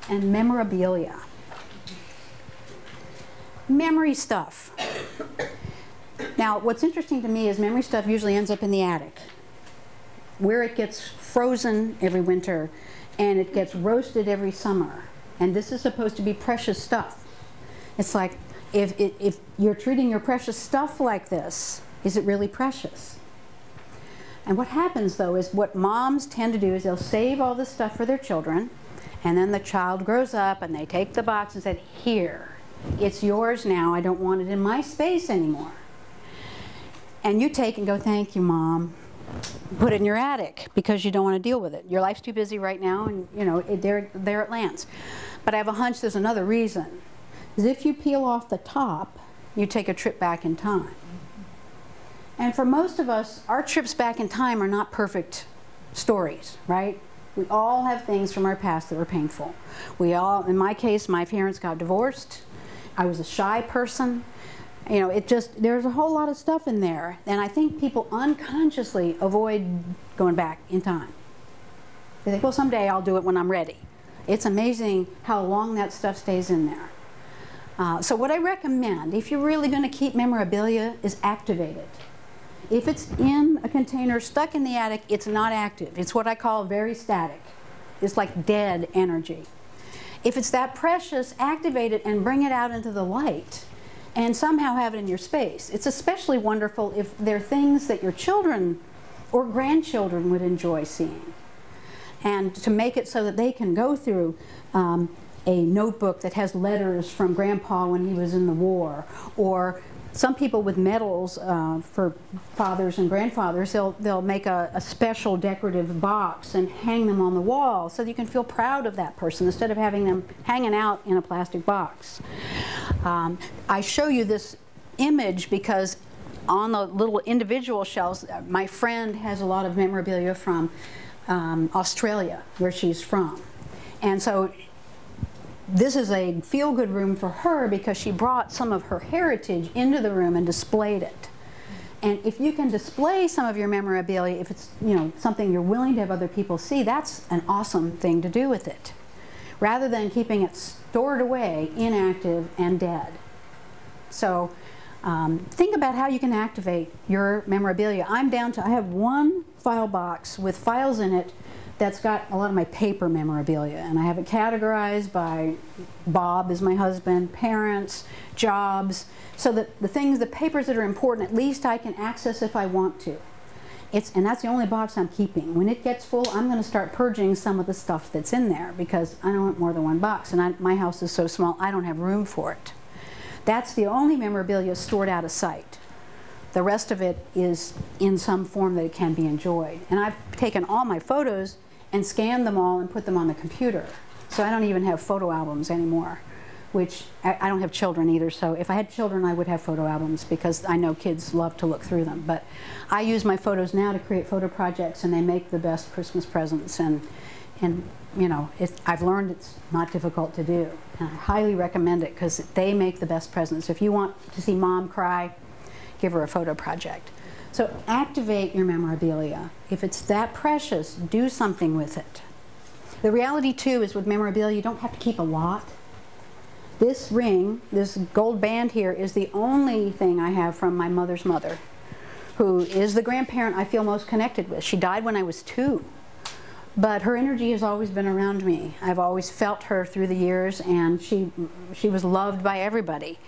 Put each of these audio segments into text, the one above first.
and memorabilia. Memory stuff. Now, what's interesting to me is memory stuff usually ends up in the attic, where it gets frozen every winter and it gets roasted every summer. And this is supposed to be precious stuff. It's like, if you're treating your precious stuff like this, is it really precious? And what happens, though, is what moms tend to do is they'll save all this stuff for their children, and then the child grows up and they take the box and say, here, it's yours now, I don't want it in my space anymore. And you take and go, thank you, Mom. Put it in your attic because you don't want to deal with it. Your life's too busy right now, and you know, there it lands. But I have a hunch there's another reason. Is if you peel off the top, you take a trip back in time. And for most of us, our trips back in time are not perfect stories, right? We all have things from our past that were painful. We all, in my case, my parents got divorced. I was a shy person. You know, there's a whole lot of stuff in there. And I think people unconsciously avoid going back in time. They think, well, someday I'll do it when I'm ready. It's amazing how long that stuff stays in there. So what I recommend, if you're really going to keep memorabilia, is activate it. If it's in a container stuck in the attic, it's not active. It's what I call very static. It's like dead energy. If it's that precious, activate it and bring it out into the light and somehow have it in your space. It's especially wonderful if they're things that your children or grandchildren would enjoy seeing. And to make it so that they can go through a notebook that has letters from Grandpa when he was in the war, or some people with medals for fathers and grandfathers, they'll make a special decorative box and hang them on the wall so that you can feel proud of that person instead of having them hanging out in a plastic box. I show you this image because on the little individual shelves, my friend has a lot of memorabilia from Australia, where she's from. And so this is a feel-good room for her because she brought some of her heritage into the room and displayed it. And if you can display some of your memorabilia, if it's, you know, something you're willing to have other people see, that's an awesome thing to do with it, rather than keeping it stored away, inactive and dead. So think about how you can activate your memorabilia. I have one file box with files in it that's got a lot of my paper memorabilia, and I have it categorized by Bob is my husband, parents, jobs, so that the papers that are important, at least I can access if I want to. And that's the only box I'm keeping. When it gets full, I'm going to start purging some of the stuff that's in there because I don't want more than one box, and my house is so small I don't have room for it. That's the only memorabilia stored out of sight. The rest of it is in some form that it can be enjoyed. And I've taken all my photos and scanned them all and put them on the computer. So I don't even have photo albums anymore, which I don't have children either, so if I had children I would have photo albums because I know kids love to look through them. But I use my photos now to create photo projects, and they make the best Christmas presents, and you know, I've learned it's not difficult to do. And I highly recommend it because they make the best presents. If you want to see Mom cry, give her a photo project. So activate your memorabilia. If it's that precious, do something with it. The reality too is with memorabilia, you don't have to keep a lot. This ring, this gold band here, is the only thing I have from my mother's mother, who is the grandparent I feel most connected with. She died when I was 2. But her energy has always been around me. I've always felt her through the years, and she was loved by everybody.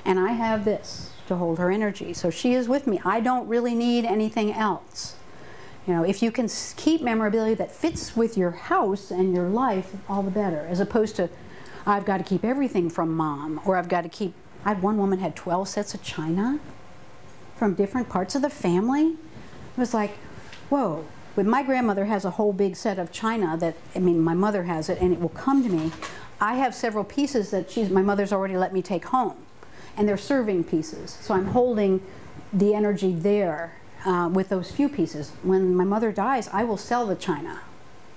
And I have this to hold her energy. So she is with me. I don't really need anything else. You know, if you can keep memorabilia that fits with your house and your life, all the better, as opposed to, I've got to keep everything from Mom, or I've got to keep, one woman had 12 sets of china from different parts of the family. It was like, whoa. But my grandmother has a whole big set of china that, I mean, my mother has it, and it will come to me. I have several pieces that my mother's already let me take home, and they're serving pieces. So I'm holding the energy there with those few pieces. When my mother dies, I will sell the china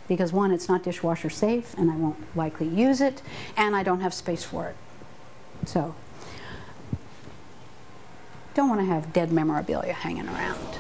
because, one, it's not dishwasher safe, and I won't likely use it, and I don't have space for it. So don't want to have dead memorabilia hanging around.